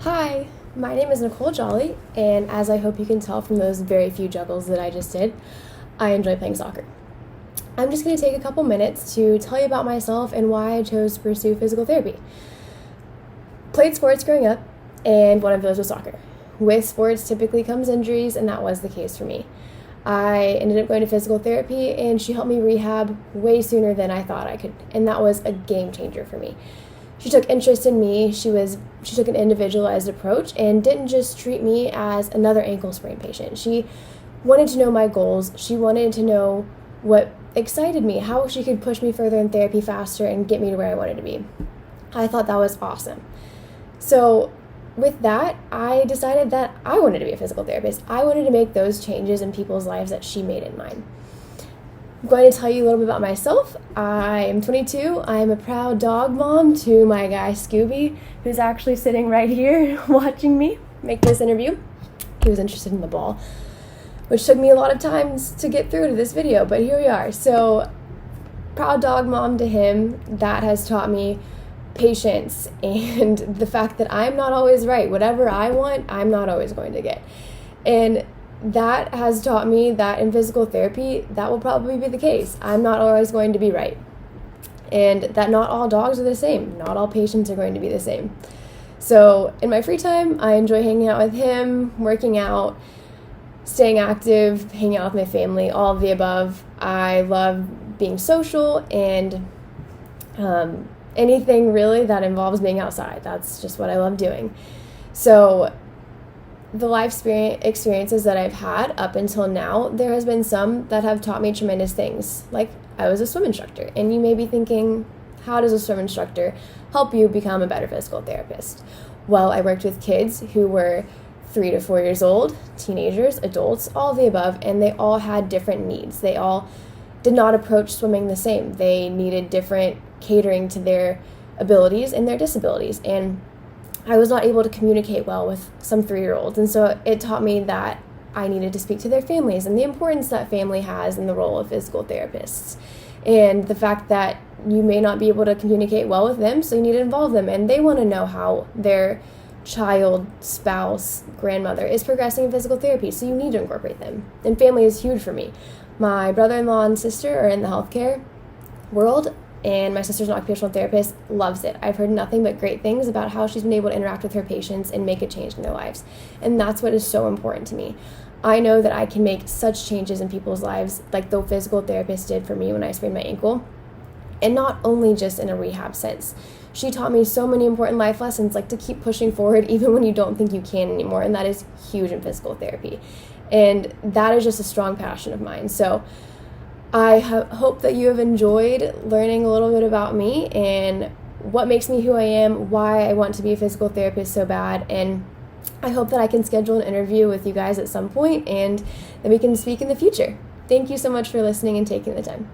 Hi, my name is Nicole Jolly, and as I hope you can tell from those very few juggles that I just did, I enjoy playing soccer. I'm just going to take a couple minutes to tell you about myself and why I chose to pursue physical therapy. Played sports growing up, and one of those was soccer. With sports typically comes injuries, and that was the case for me. I ended up going to physical therapy, and she helped me rehab way sooner than I thought I could, and that was a game changer for me. She took interest in me. She took an individualized approach and didn't just treat me as another ankle sprain patient. She wanted to know my goals. She wanted to know what excited me, how she could push me further in therapy faster and get me to where I wanted to be. I thought that was awesome. So with that, I decided that I wanted to be a physical therapist. I wanted to make those changes in people's lives that she made in mine. I'm going to tell you a little bit about myself. I am 22. I am a proud dog mom to my guy Scooby, who's actually sitting right here watching me make this interview. He was interested in the ball, which took me a lot of times to get through to this video, but here we are. So, proud dog mom to him. That has taught me patience and the fact that I'm not always right. Whatever I want, I'm not always going to get. And that has taught me that in physical therapy, that will probably be the case. I'm not always going to be right. And that not all dogs are the same. Not all patients are going to be the same. So in my free time, I enjoy hanging out with him, working out, staying active, hanging out with my family, all of the above. I love being social and anything really that involves being outside. That's just what I love doing. So the life experiences that I've had up until now, there has been some that have taught me tremendous things. Like I was a swim instructor, and you may be thinking, how does a swim instructor help you become a better physical therapist? Well, I worked with kids who were 3 to 4 years old, teenagers, adults, all of the above, and they all had different needs. They all did not approach swimming the same. They needed different catering to their abilities and their disabilities. And I was not able to communicate well with some 3-year-olds, and so it taught me that I needed to speak to their families and the importance that family has in the role of physical therapists, and the fact that you may not be able to communicate well with them, so you need to involve them, and they want to know how their child, spouse, grandmother is progressing in physical therapy, so you need to incorporate them. And family is huge for me. My brother-in-law and sister are in the healthcare world, and my sister's an occupational therapist, loves it. I've heard nothing but great things about how she's been able to interact with her patients and make a change in their lives. And that's what is so important to me. I know that I can make such changes in people's lives like the physical therapist did for me when I sprained my ankle. And not only just in a rehab sense. She taught me so many important life lessons, like to keep pushing forward even when you don't think you can anymore. And that is huge in physical therapy. And that is just a strong passion of mine. So I hope that you have enjoyed learning a little bit about me and what makes me who I am, why I want to be a physical therapist so bad, and I hope that I can schedule an interview with you guys at some point and that we can speak in the future. Thank you so much for listening and taking the time.